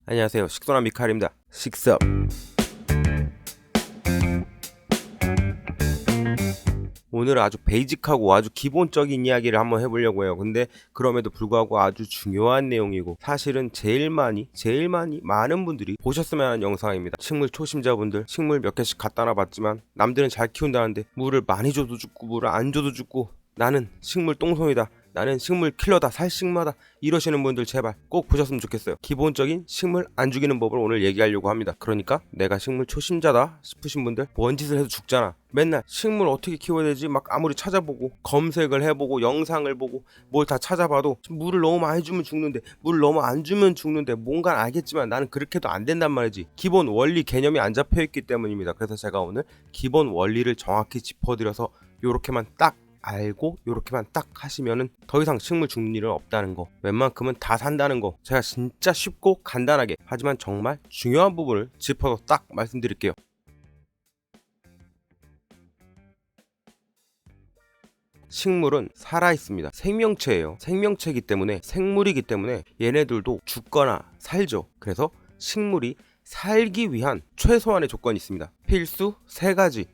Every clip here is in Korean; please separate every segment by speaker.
Speaker 1: 안녕하세요. 식소남 미카엘입니다. 식섭. 오늘은 아주 베이직하고 아주 기본적인 이야기를 한번 해보려고 해요. 근데 그럼에도 불구하고 아주 중요한 내용이고 사실은 제일 많이 많은 분들이 보셨으면 하는 영상입니다. 식물 초심자분들 식물 몇 개씩 갖다 놔봤지만 남들은 잘 키운다는데 물을 많이 줘도 죽고 물을 안 줘도 죽고 나는 식물 똥손이다. 나는 식물 킬러다, 살식마다 이러시는 분들 제발 꼭 보셨으면 좋겠어요. 기본적인 식물 안 죽이는 법을 오늘 얘기하려고 합니다. 그러니까 내가 식물 초심자다 싶으신 분들 뭔 짓을 해도 죽잖아. 맨날 식물 어떻게 키워야 되지 막 아무리 찾아보고 검색을 해보고 영상을 보고 뭘 다 찾아봐도 물을 너무 많이 주면 죽는데 물을 너무 안 주면 죽는데 뭔가 알겠지만 나는 그렇게도 안 된단 말이지. 기본 원리 개념이 안 잡혀있기 때문입니다. 그래서 제가 오늘 기본 원리를 정확히 짚어드려서 요렇게만 딱 알고 요렇게만 딱 하시면은 더 이상 식물 죽는 일은 없다는 거, 웬만큼은 다 산다는 거 제가 진짜 쉽고 간단하게 하지만 정말 중요한 부분을 짚어서 딱 말씀드릴게요. 식물은 살아있습니다. 생명체예요. 생명체이기 때문에 생물이기 때문에 얘네들도 죽거나 살죠. 그래서 식물이 살기 위한 최소한의 조건이 있습니다. 필수 3가지.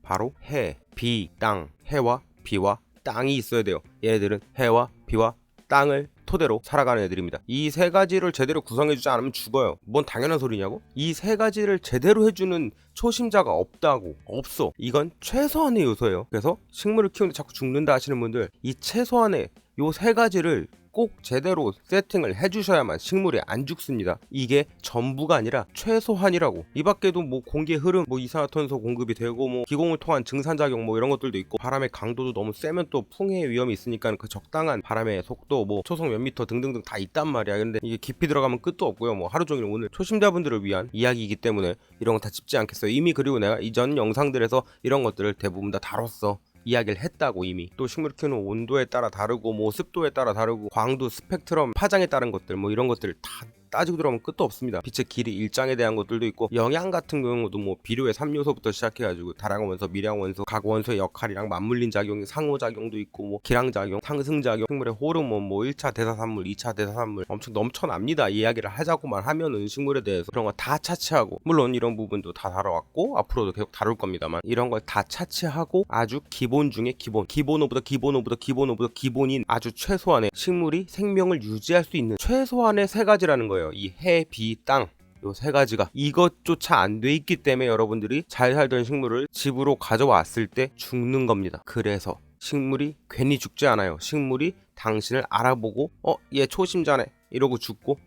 Speaker 1: 바로 해, 비, 땅. 해와 비와 땅이 있어야 돼요. 얘네들은 해와 비와 땅을 토대로 살아가는 애들입니다. 이 3가지를 제대로 구성해주지 않으면 죽어요. 뭔 당연한 소리냐고? 이 3가지를 제대로 해주는 초심자가 없다고. 없어. 이건 최소한의 요소예요. 그래서 식물을 키우는데 자꾸 죽는다 하시는 분들 이 최소한의 요 3가지를 꼭 제대로 세팅을 해주셔야만 식물이 안 죽습니다. 이게 전부가 아니라 최소한이라고. 이 밖에도 뭐 공기의 흐름, 뭐 이산화탄소 공급이 되고 뭐 기공을 통한 증산작용 뭐 이런 것들도 있고 바람의 강도도 너무 세면 또 풍해의 위험이 있으니까 그 적당한 바람의 속도 뭐 초속 몇 미터 등등등 다 있단 말이야. 근데 이게 깊이 들어가면 끝도 없고요. 뭐 하루 종일 오늘 초심자분들을 위한 이야기이기 때문에 이런 거 다 짚지 않겠어요. 이미 그리고 내가 이전 영상들에서 이런 것들을 대부분 다 다뤘어. 이야기를 했다고. 이미 또 식물 키우는 온도에 따라 다르고 뭐 습도에 따라 다르고 광도 스펙트럼 파장에 따른 것들 뭐 이런 것들을 다 따지고 들어가면 끝도 없습니다. 빛의 길이 일장에 대한 것들도 있고 영양 같은 경우도 뭐 비료의 3요소부터 시작해가지고 다량원소, 미량원소, 각 원소의 역할이랑 맞물린 작용이 상호작용도 있고 뭐 기량작용, 상승작용, 식물의 호르몬 뭐 1차 대사산물, 2차 대사산물 엄청 넘쳐납니다. 이야기를 하자고만 하면은 식물에 대해서 그런 거 다 차치하고 물론 이런 부분도 다 다뤄왔고 앞으로도 계속 다룰 겁니다만 이런 걸 다 차치하고 아주 기본 중에 기본 오브더 기본인 아주 최소한의 식물이 생명을 유지할 수 있는 최소한의 3가지라는 거예요. 이 해, 비, 땅 요 3가지가 이것조차 안 돼 있기 때문에 여러분들이 잘 살던 식물을 집으로 가져왔을 때 죽는 겁니다. 그래서 식물이 괜히 죽지 않아요. 식물이 당신을 알아보고 얘 초심자네 이러고 죽고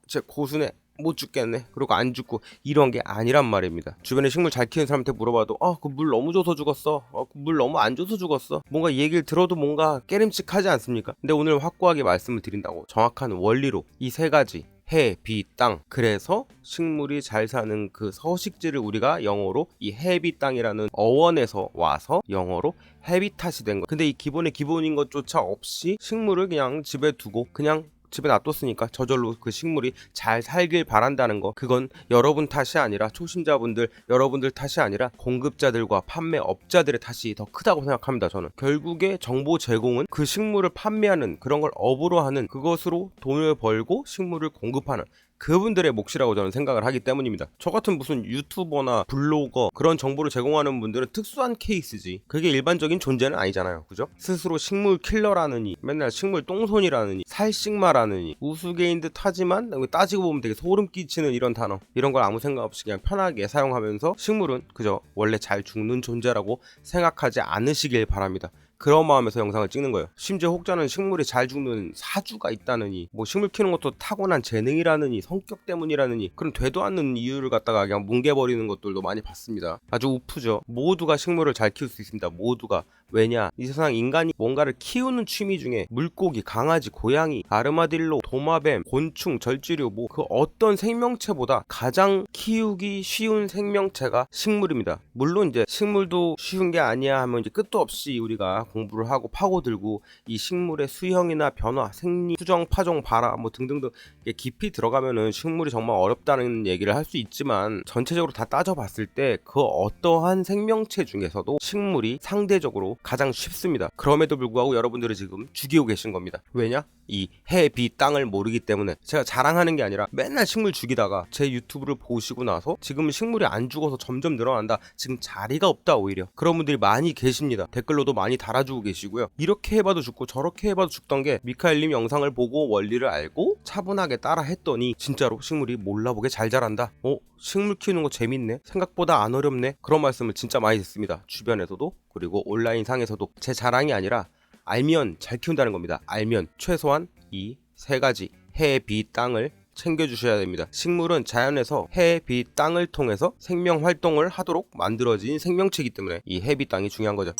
Speaker 1: 쟤 고수네 못 죽겠네 그러고 안 죽고 이런 게 아니란 말입니다. 주변에 식물 잘 키우는 사람한테 물어봐도 그 물 너무 줘서 죽었어, 그 물 너무 안 줘서 죽었어, 뭔가 이 얘기를 들어도 뭔가 깨림칙하지 않습니까? 근데 오늘 확고하게 말씀을 드린다고. 정확한 원리로 이 3가지 해, 비, 땅. 그래서 식물이 잘 사는 그 서식지를 우리가 영어로 이 해, 비, 땅이라는 어원에서 와서 영어로 헤비탓이 된 거. 근데 이 기본의 기본인 것조차 없이 식물을 그냥 집에 두고 그냥 집에 놔뒀으니까 저절로 그 식물이 잘 살길 바란다는 거, 그건 여러분 탓이 아니라 초심자분들 여러분들 탓이 아니라 공급자들과 판매업자들의 탓이 더 크다고 생각합니다. 저는 결국에 정보 제공은 그 식물을 판매하는 그런 걸 업으로 하는 그것으로 돈을 벌고 식물을 공급하는 그분들의 몫이라고 저는 생각을 하기 때문입니다. 저 같은 무슨 유튜버나 블로거 그런 정보를 제공하는 분들은 특수한 케이스지 그게 일반적인 존재는 아니잖아요. 그죠? 스스로 식물 킬러라느니 맨날 식물 똥손이라느니 살식마라느니 우스개인 듯 하지만 따지고 보면 되게 소름 끼치는 이런 단어, 이런 걸 아무 생각 없이 그냥 편하게 사용하면서 식물은 그저 원래 잘 죽는 존재라고 생각하지 않으시길 바랍니다. 그런 마음에서 영상을 찍는 거예요. 심지어 혹자는 식물이 잘 죽는 사주가 있다느니 뭐 식물 키우는 것도 타고난 재능이라느니 성격 때문이라느니 그런 되도 않는 이유를 갖다가 그냥 뭉개버리는 것들도 많이 봤습니다. 아주 우프죠. 모두가 식물을 잘 키울 수 있습니다. 모두가. 왜냐? 이 세상 인간이 뭔가를 키우는 취미 중에 물고기, 강아지, 고양이, 아르마딜로, 도마뱀, 곤충, 절지류 뭐 그 어떤 생명체보다 가장 키우기 쉬운 생명체가 식물입니다. 물론 이제 식물도 쉬운 게 아니야 하면 이제 끝도 없이 우리가 공부를 하고 파고들고 이 식물의 수형이나 변화, 생리, 수정, 파종, 발화 뭐 등등등 깊이 들어가면은 식물이 정말 어렵다는 얘기를 할 수 있지만 전체적으로 다 따져봤을 때 그 어떠한 생명체 중에서도 식물이 상대적으로 가장 쉽습니다. 그럼에도 불구하고 여러분들이 지금 죽이고 계신 겁니다. 왜냐? 이 해, 비, 땅을 모르기 때문에 제가 자랑하는 게 아니라 맨날 식물 죽이다가 제 유튜브를 보시고 나서 지금 식물이 안 죽어서 점점 늘어난다, 지금 자리가 없다, 오히려 그런 분들이 많이 계십니다. 댓글로도 많이 달아주고 계시고요. 이렇게 해봐도 죽고 저렇게 해봐도 죽던 게 미카엘님 영상을 보고 원리를 알고 차분하게 따라 했더니 진짜로 식물이 몰라보게 잘 자란다, 식물 키우는 거 재밌네, 생각보다 안 어렵네, 그런 말씀을 진짜 많이 듣습니다. 주변에서도 그리고 온라인 상에서도. 제 자랑이 아니라 알면 잘 키운다는 겁니다. 알면 최소한 이 세 가지 해, 비, 땅을 챙겨주셔야 됩니다. 식물은 자연에서 해, 비, 땅을 통해서 생명 활동을 하도록 만들어진 생명체이기 때문에 이 해, 비, 땅이 중요한 거죠.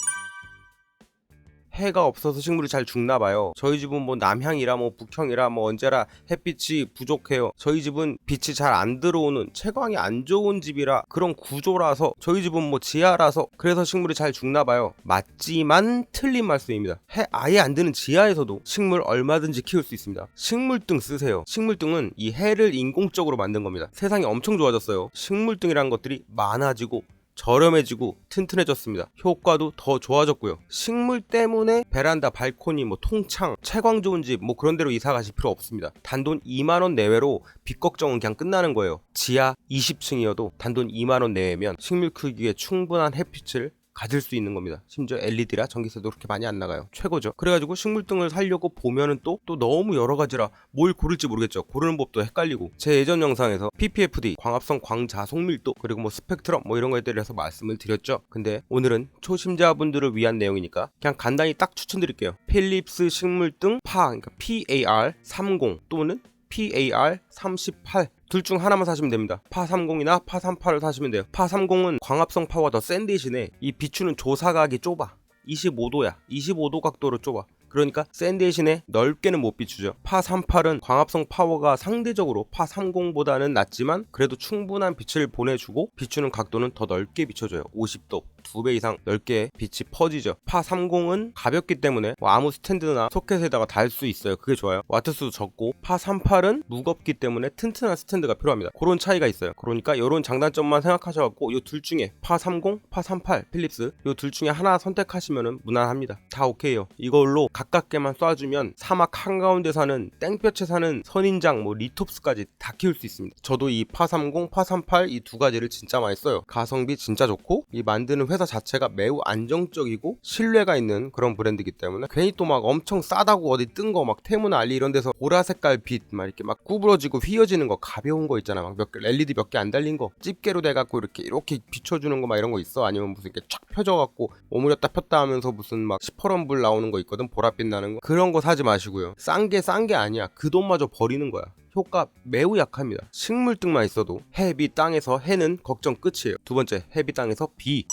Speaker 1: 해가 없어서 식물이 잘 죽나봐요. 저희 집은 뭐 남향이라 뭐 북형이라 뭐 언제라 햇빛이 부족해요. 저희 집은 빛이 잘 안 들어오는 채광이 안 좋은 집이라 그런 구조라서, 저희 집은 뭐 지하라서 그래서 식물이 잘 죽나봐요. 맞지만 틀린 말씀입니다. 해 아예 안 드는 지하에서도 식물 얼마든지 키울 수 있습니다. 식물등 쓰세요. 식물등은 이 해를 인공적으로 만든 겁니다. 세상이 엄청 좋아졌어요. 식물등이라는 것들이 많아지고 저렴해지고 튼튼해졌습니다. 효과도 더 좋아졌고요. 식물 때문에 베란다, 발코니, 뭐 통창, 채광 좋은 집 뭐 그런 데로 이사 가실 필요 없습니다. 단돈 2만원 내외로 빛 걱정은 그냥 끝나는 거예요. 지하 20층이어도 단돈 2만원 내외면 식물 크기에 충분한 햇빛을 가질 수 있는 겁니다. 심지어 LED라 전기세도 그렇게 많이 안 나가요. 최고죠. 그래가지고 식물등을 사려고 보면은 또 너무 여러 가지라 뭘 고를지 모르겠죠. 고르는 법도 헷갈리고. 제 예전 영상에서 PPFD, 광합성 광자속밀도, 그리고 뭐 스펙트럼 뭐 이런 거에 대해서 말씀을 드렸죠. 근데 오늘은 초심자분들을 위한 내용이니까 그냥 간단히 딱 추천드릴게요. 필립스 식물등 그러니까 PAR30 또는 PAR38 둘 중 하나만 사시면 됩니다. 파30이나 파38을 사시면 돼요. 파30은 광합성 파워가 더 센 대신에 이 비추는 조사각이 좁아. 25도야. 25도 각도로 좁아. 그러니까 센 대신에 넓게는 못 비추죠. 파38은 광합성 파워가 상대적으로 파30보다는 낮지만 그래도 충분한 빛을 보내주고 비추는 각도는 더 넓게 비춰줘요. 50도. 2배 이상 넓게 빛이 퍼지죠. 파30은 가볍기 때문에 뭐 아무 스탠드나 소켓에다가 달 수 있어요. 그게 좋아요. 와트수도 적고, 파38은 무겁기 때문에 튼튼한 스탠드가 필요합니다. 그런 차이가 있어요. 그러니까 이런 장단점만 생각하셔갖고 이 둘 중에 파30, 파38, 필립스 이 둘 중에 하나 선택하시면 무난합니다. 다 오케이요. 이걸로 가깝게만 쏴주면 사막 한가운데 사는 땡볕에 사는 선인장, 뭐 리톱스까지 다 키울 수 있습니다. 저도 이 파30, 파38 이 두 가지를 진짜 많이 써요. 가성비 진짜 좋고 이 만드는 회사 자체가 매우 안정적이고 신뢰가 있는 그런 브랜드이기 때문에 괜히 또 막 엄청 싸다고 어디 뜬 거 막 테무나 알리 이런 데서 보라 색깔 빛 막 이렇게 막 구부러지고 휘어지는 거, 가벼운 거 있잖아. 막 LED 몇 개 안 달린 거 집게로 돼갖고 이렇게 비춰주는 거 막 이런 거 있어. 아니면 무슨 이렇게 쫙 펴져갖고 오므렸다 폈다 하면서 무슨 막 시퍼런 불 나오는 거 있거든. 보랏빛 나는 거. 그런 거 사지 마시고요. 싼 게 아니야. 그 돈마저 버리는 거야. 효과 매우 약합니다. 식물등만 있어도 해, 비, 땅에서 해는 걱정 끝이에요. 두 번째, 해, 비, 땅에서 비.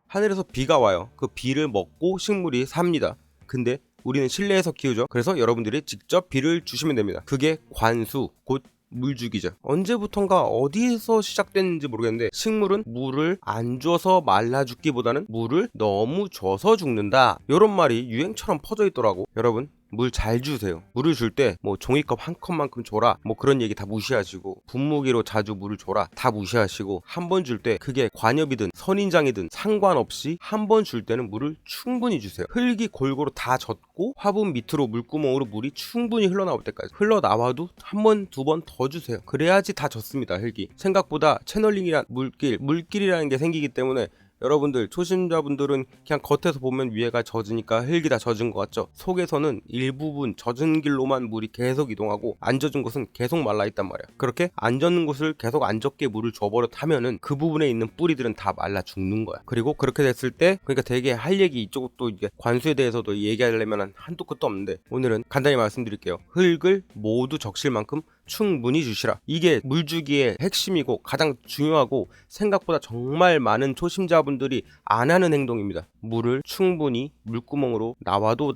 Speaker 1: 하늘에서 비가 와요. 그 비를 먹고 식물이 삽니다. 근데 우리는 실내에서 키우죠. 그래서 여러분들이 직접 비를 주시면 됩니다. 그게 관수, 곧 물주기죠. 언제부턴가 어디에서 시작됐는지 모르겠는데 식물은 물을 안 줘서 말라 죽기보다는 물을 너무 줘서 죽는다, 이런 말이 유행처럼 퍼져 있더라고. 여러분, 물 잘 주세요. 물을 줄 때 뭐 종이컵 한 컵만큼 줘라 뭐 그런 얘기 다 무시하시고, 분무기로 자주 물을 줘라 다 무시하시고, 한 번 줄 때 그게 관엽이든 선인장이든 상관없이 한 번 줄 때는 물을 충분히 주세요. 흙이 골고루 다 젖고 화분 밑으로 물구멍으로 물이 충분히 흘러나올 때까지, 흘러나와도 한 번, 두 번 더 주세요. 그래야지 다 젖습니다. 흙이 생각보다 채널링이란 물길이라는 게 생기기 때문에 여러분들 초심자분들은 그냥 겉에서 보면 위에가 젖으니까 흙이 다 젖은 것 같죠? 속에서는 일부분 젖은 길로만 물이 계속 이동하고 안 젖은 곳은 계속 말라있단 말이야. 그렇게 안 젖는 곳을 계속 안 젖게 물을 줘버렸다면은 그 부분에 있는 뿌리들은 다 말라 죽는 거야. 그리고 그렇게 됐을 때 그러니까 되게 할 얘기, 이쪽도 이게 관수에 대해서도 얘기하려면 한도 끝도 없는데 오늘은 간단히 말씀드릴게요. 흙을 모두 적실 만큼 충분히 주시라. 이게 물주기의 핵심이고 가장 중요하고 생각보다 정말 많은 초심자분들이 안 하는 행동입니다. 물을 충분히 물구멍으로 나와도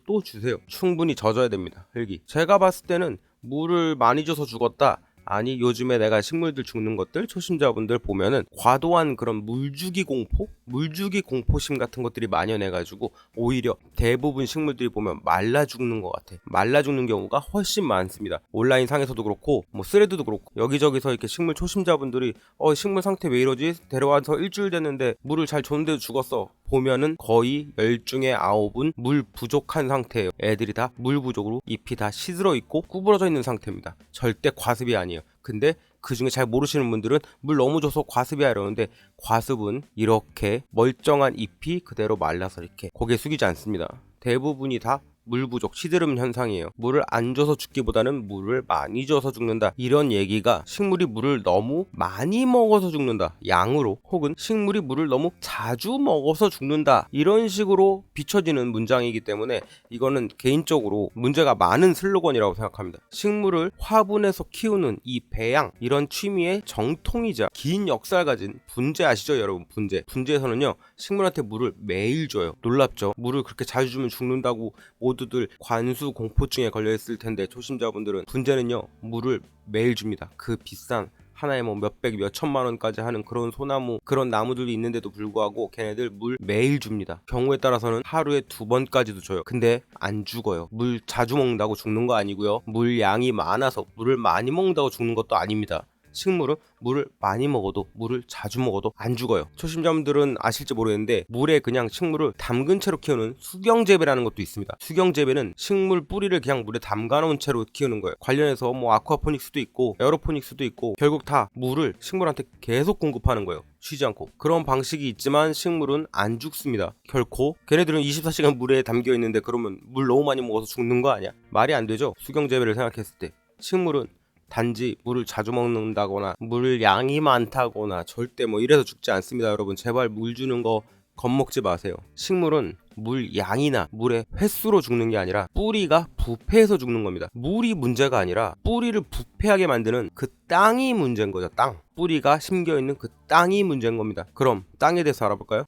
Speaker 1: 또 주세요. 충분히 젖어야 됩니다. 흙이. 제가 봤을 때는 물을 많이 줘서 죽었다, 아니 요즘에 내가 식물들 죽는 것들 초심자분들 보면은 과도한 그런 물주기 공포? 물주기 공포심 같은 것들이 만연해가지고 오히려 대부분 식물들이 보면 말라 죽는 것 같아. 말라 죽는 경우가 훨씬 많습니다. 온라인 상에서도 그렇고 뭐 스레드도 그렇고 여기저기서 이렇게 식물 초심자분들이 식물 상태 왜 이러지? 데려와서 일주일 됐는데 물을 잘 줬는데도 죽었어. 보면은 거의 10중에 9은 물 부족한 상태예요. 애들이 다 물 부족으로 잎이 다 시들어 있고 구부러져 있는 상태입니다. 절대 과습이 아니에요. 근데 그 중에 잘 모르시는 분들은 물 너무 줘서 과습이야 이러는데, 과습은 이렇게 멀쩡한 잎이 그대로 말라서 이렇게 고개 숙이지 않습니다. 대부분이 다 물 부족, 시드름 현상이에요. 물을 안 줘서 죽기보다는 물을 많이 줘서 죽는다. 이런 얘기가 식물이 물을 너무 많이 먹어서 죽는다, 양으로, 혹은 식물이 물을 너무 자주 먹어서 죽는다, 이런 식으로 비춰지는 문장이기 때문에 이거는 개인적으로 문제가 많은 슬로건이라고 생각합니다. 식물을 화분에서 키우는 이 배양, 이런 취미의 정통이자 긴 역사를 가진 분재 아시죠 여러분? 분재에서는요 식물한테 물을 매일 줘요. 놀랍죠? 물을 그렇게 자주 주면 죽는다고 모두들 관수 공포증에 걸려있을 텐데, 초심자분들은 분재는요 물을 매일 줍니다. 그 비싼 하나에 뭐 몇백 몇천만 원까지 하는 그런 소나무, 그런 나무들이 있는데도 불구하고 걔네들 물 매일 줍니다. 경우에 따라서는 하루에 2번까지도 줘요. 근데 안 죽어요. 물 자주 먹는다고 죽는 거 아니고요, 물 양이 많아서 물을 많이 먹는다고 죽는 것도 아닙니다. 식물은 물을 많이 먹어도, 물을 자주 먹어도 안 죽어요. 초심자분들은 아실지 모르겠는데 물에 그냥 식물을 담근 채로 키우는 수경재배라는 것도 있습니다. 수경재배는 식물 뿌리를 그냥 물에 담가 놓은 채로 키우는 거예요. 관련해서 뭐 아쿠아포닉스도 있고 에어로포닉스도 있고 결국 다 물을 식물한테 계속 공급하는 거예요. 쉬지 않고. 그런 방식이 있지만 식물은 안 죽습니다. 결코. 걔네들은 24시간 물에 담겨 있는데 그러면 물 너무 많이 먹어서 죽는 거 아니야? 말이 안 되죠. 수경재배를 생각했을 때 식물은 단지 물을 자주 먹는다거나 물 양이 많다거나 절대 뭐 이래서 죽지 않습니다. 여러분 제발 물 주는 거 겁먹지 마세요. 식물은 물 양이나 물의 횟수로 죽는 게 아니라 뿌리가 부패해서 죽는 겁니다. 물이 문제가 아니라 뿌리를 부패하게 만드는 그 땅이 문제인 거죠. 땅. 뿌리가 심겨있는 그 땅이 문제인 겁니다. 그럼 땅에 대해서 알아볼까요?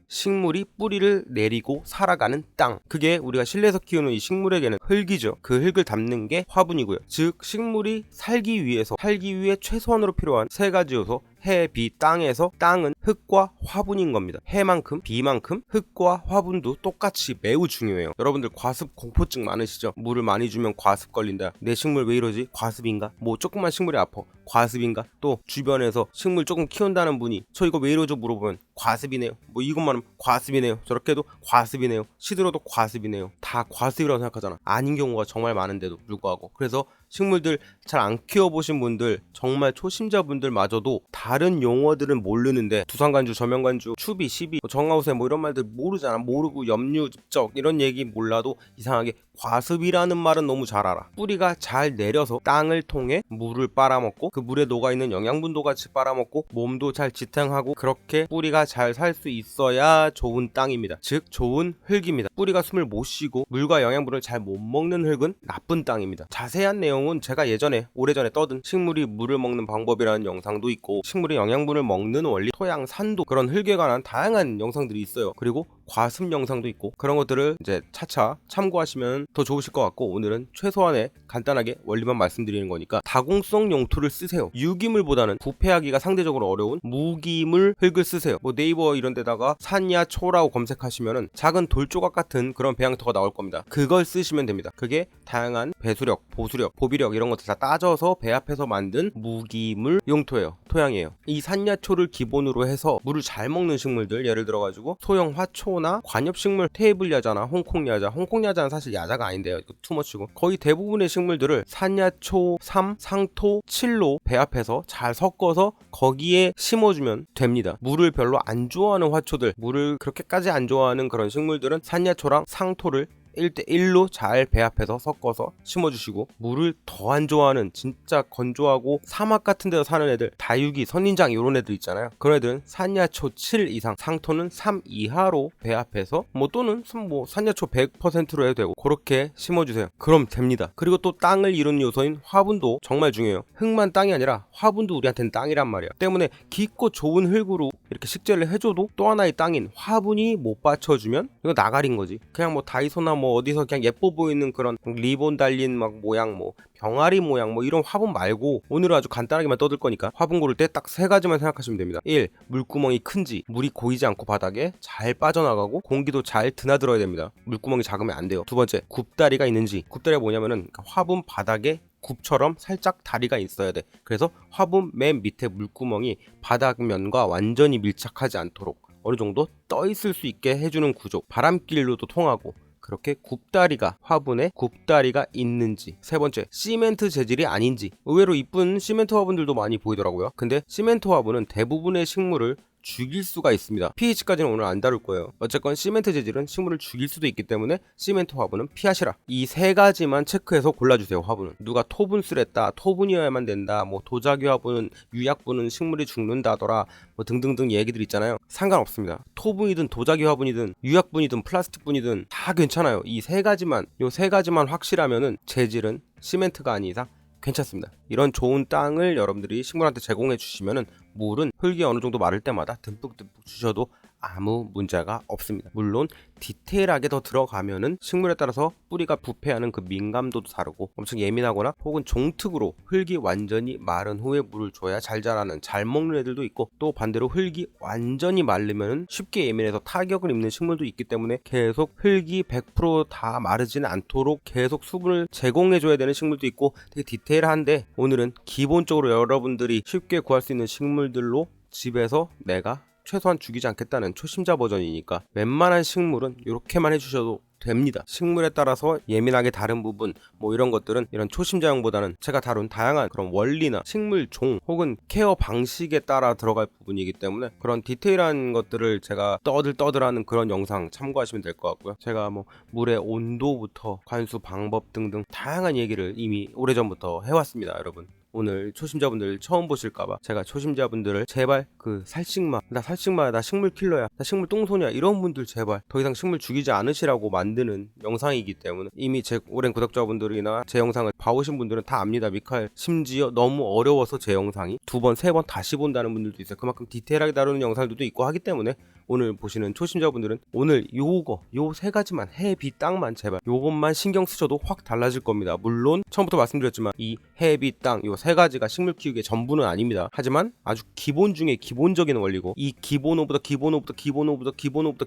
Speaker 1: 식물이 뿌리를 내리고 살아가는 땅, 그게 우리가 실내에서 키우는 이 식물에게는 흙이죠. 그 흙을 담는 게 화분이고요. 즉 식물이 살기 위해 최소한으로 필요한 세 가지 요소, 해, 비, 땅에서 땅은 흙과 화분인 겁니다. 해만큼 비만큼 흙과 화분도 똑같이 매우 중요해요. 여러분들 과습 공포증 많으시죠? 물을 많이 주면 과습 걸린다, 내 식물 왜 이러지? 과습인가? 뭐 조금만 식물이 아파, 과습인가? 또 주변에서 식물 조금 키운다는 분이 저 이거 왜 이러죠? 물어보면 과습이네요. 뭐 이것만 하면 과습이네요. 저렇게도 과습이네요. 시들어도 과습이네요. 다 과습이라고 생각하잖아. 아닌 경우가 정말 많은데도 불구하고. 그래서 식물들 잘 안 키워보신 분들, 정말 초심자분들마저도 다른 용어들은 모르는데 두산관주, 저명관주, 추비, 시비, 정화우세 뭐 이런 말들 모르잖아. 모르고 염류, 습적 이런 얘기 몰라도 이상하게 과습이라는 말은 너무 잘 알아. 뿌리가 잘 내려서 땅을 통해 물을 빨아먹고 그 물에 녹아있는 영양분도 같이 빨아먹고 몸도 잘 지탱하고, 그렇게 뿌리가 잘 살 수 있어야 좋은 땅입니다. 즉 좋은 흙입니다. 뿌리가 숨을 못 쉬고 물과 영양분을 잘 못 먹는 흙은 나쁜 땅입니다. 자세한 내용은 제가 오래전에 떠든 식물이 물을 먹는 방법이라는 영상도 있고, 식물이 영양분을 먹는 원리, 토양, 산도, 그런 흙에 관한 다양한 영상들이 있어요. 그리고 과습 영상도 있고, 그런 것들을 이제 차차 참고하시면 더 좋으실 것 같고, 오늘은 최소한의 간단하게 원리만 말씀드리는 거니까 다공성 용토를 쓰세요. 유기물보다는 부패하기가 상대적으로 어려운 무기물 흙을 쓰세요. 뭐 네이버 이런 데다가 산야초라고 검색하시면은 작은 돌조각 같은 그런 배양토가 나올 겁니다. 그걸 쓰시면 됩니다. 그게 다양한 배수력, 보수력, 보비력 이런 것들 다 따져서 배합해서 만든 무기물 용토예요. 토양이에요. 이 산야초를 기본으로 해서 물을 잘 먹는 식물들, 예를 들어 가지고 소형 화초나 관엽식물, 테이블 야자나 홍콩 야자. 홍콩 야자는 사실 야자가 아닌데요. 이거 투머치고. 거의 대부분의 식물들을 산야초 3, 상토 7로 배합해서 잘 섞어서 거기에 심어주면 됩니다. 물을 별로 안 좋아하는 화초들, 물을 그렇게까지 안 좋아하는 그런 식물들은 산야초랑 상토를 1대1로 잘 배합해서 섞어서 심어주시고, 물을 더 안 좋아하는 진짜 건조하고 사막 같은 데서 사는 애들, 다육이, 선인장 이런 애들 있잖아요. 그런 애들은 산야초 7 이상, 상토는 3 이하로 배합해서 또는 산야초 100%로 해도 되고 그렇게 심어주세요. 그럼 됩니다. 그리고 또 땅을 이루는 요소인 화분도 정말 중요해요. 흙만 땅이 아니라 화분도 우리한테는 땅이란 말이야. 때문에 깊고 좋은 흙으로 이렇게 식재를 해줘도 또 하나의 땅인 화분이 못 받쳐주면 이거 나가린 거지. 그냥 다이소나 뭐 어디서 그냥 예뻐 보이는 그런 리본 달린 막 모양, 뭐 병아리 모양, 뭐 이런 화분 말고 오늘은 아주 간단하게만 떠들 거니까 화분 고를 때 딱 세 가지만 생각하시면 됩니다. 1. 물구멍이 큰지, 물이 고이지 않고 바닥에 잘 빠져나가고 공기도 잘 드나들어야 됩니다. 물구멍이 작으면 안 돼요. 두 번째, 굽다리가 있는지. 굽다리가 뭐냐면은 화분 바닥에 굽처럼 살짝 다리가 있어야 돼. 그래서 화분 맨 밑에 물구멍이 바닥면과 완전히 밀착하지 않도록 어느 정도 떠 있을 수 있게 해주는 구조. 바람길로도 통하고 그렇게 굽다리가, 화분에 굽다리가 있는지. 세 번째, 시멘트 재질이 아닌지. 의외로 이쁜 시멘트 화분들도 많이 보이더라고요. 근데 시멘트 화분은 대부분의 식물을 죽일 수가 있습니다. pH까지는 오늘 안 다룰 거예요. 어쨌건 시멘트 재질은 식물을 죽일 수도 있기 때문에 시멘트 화분은 피하시라. 이 세 가지만 체크해서 골라주세요. 화분은 누가 토분술 했다, 토분이어야만 된다, 뭐 도자기 화분은 유약분은 식물이 죽는다더라, 뭐 등등등 얘기들 있잖아요. 상관없습니다. 토분이든 도자기 화분이든 유약분이든 플라스틱분이든 다 괜찮아요. 이 세 가지만, 요 세 가지만 확실하면은 재질은 시멘트가 아닌 이상 괜찮습니다. 이런 좋은 땅을 여러분들이 식물한테 제공해 주시면은 물은 흙이 어느 정도 마를 때마다 듬뿍듬뿍 주셔도 아무 문제가 없습니다. 물론 디테일하게 더 들어가면은 식물에 따라서 뿌리가 부패하는 그 민감도도 다르고 엄청 예민하거나 혹은 종특으로 흙이 완전히 마른 후에 물을 줘야 잘 자라는, 잘 먹는 애들도 있고, 또 반대로 흙이 완전히 마르면은 쉽게 예민해서 타격을 입는 식물도 있기 때문에 계속 흙이 100%다 마르지는 않도록 계속 수분을 제공해 줘야 되는 식물도 있고, 되게 디테일한데 오늘은 기본적으로 여러분들이 쉽게 구할 수 있는 식물들로 집에서 내가 최소한 죽이지 않겠다는 초심자 버전이니까 웬만한 식물은 이렇게만 해주셔도 됩니다. 식물에 따라서 예민하게 다른 부분, 뭐 이런 것들은 이런 초심자용보다는 제가 다룬 다양한 그런 원리나 식물 종 혹은 케어 방식에 따라 들어갈 부분이기 때문에 그런 디테일한 것들을 제가 떠들하는 그런 영상 참고하시면 될 것 같고요. 제가 뭐 물의 온도부터 관수 방법 등등 다양한 얘기를 이미 오래전부터 해왔습니다. 여러분, 오늘 초심자분들 처음 보실까봐 제가 초심자분들을 제발 그 살식마, 나 살식마야, 나 식물 킬러야, 나 식물 똥손이야, 이런 분들 제발 더 이상 식물 죽이지 않으시라고 만드는 영상이기 때문에 이미 제 오랜 구독자분들이나 제 영상을 봐오신 분들은 다 압니다. 미카엘 심지어 너무 어려워서 제 영상이 2번, 3번 다시 본다는 분들도 있어요. 그만큼 디테일하게 다루는 영상들도 있고 하기 때문에 오늘 보시는 초심자분들은 오늘 요 세 가지만, 해, 비, 땅만 제발 요것만 신경 쓰셔도 확 달라질 겁니다. 물론 처음부터 말씀드렸지만 이 해, 비, 땅 요 세 가지가 식물 키우기의 전부는 아닙니다. 하지만 아주 기본 중에 기본적인 원리고, 이 기본오보다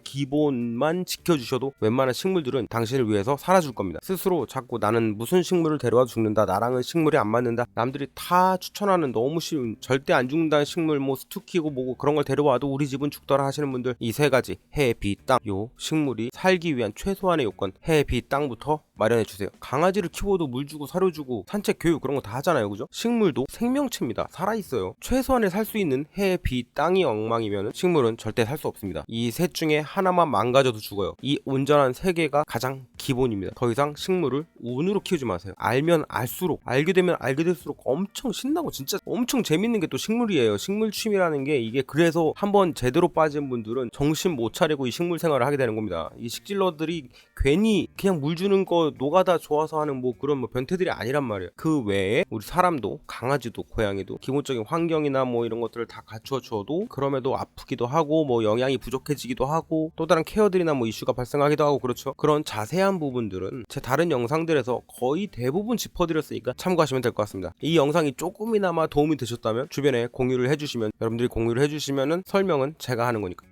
Speaker 1: 기본만 지켜주셔도 웬만한 식물들은 당신을 위해서 살아줄 겁니다. 스스로 자꾸 나는 무슨 식물을 데려와 죽는다, 나랑은 식물이 안 맞는다, 남들이 다 추천하는 너무 쉬운 절대 안 죽는다는 식물, 뭐 스투키고 뭐고 그런 걸 데려와도 우리 집은 죽더라 하시는 분들, 이 세 가지 해, 비, 땅, 요 식물이 살기 위한 최소한의 요건 해, 비, 땅부터 마련해 주세요. 강아지를 키워도 물 주고 사료 주고 산책 교육 그런 거 다 하잖아요. 그죠? 식물도 생명체입니다. 살아있어요. 최소한의 살 수 있는 해, 비, 땅이 엉망이면 식물은 절대 살 수 없습니다. 이 셋 중에 하나만 망가져도 죽어요. 이 온전한 세 개가 가장 기본입니다. 더 이상 식물을 운으로 키우지 마세요. 알면 알수록, 알게 되면 알게 될수록 엄청 신나고 진짜 엄청 재밌는 게 또 식물이에요. 식물 취미라는 게 이게, 그래서 한번 제대로 빠진 분들은 정신 못 차리고 이 식물 생활을 하게 되는 겁니다. 이 식질러들이 괜히 그냥 물 주는 거 노가다 좋아서 하는 뭐 그런 뭐 변태들이 아니란 말이에요. 그 외에 우리 사람도, 강아지도, 고양이도 기본적인 환경이나 뭐 이런 것들을 다 갖추어 줘도 그럼에도 아프기도 하고 뭐 영양이 부족해지기도 하고 또 다른 케어들이나 뭐 이슈가 발생하기도 하고, 그렇죠. 그런 자세한 부분들은 제 다른 영상들에서 거의 대부분 짚어드렸으니까 참고하시면 될 것 같습니다. 이 영상이 조금이나마 도움이 되셨다면 주변에 공유를 해주시면, 여러분들이 공유를 해주시면은 설명은 제가 하는 거니까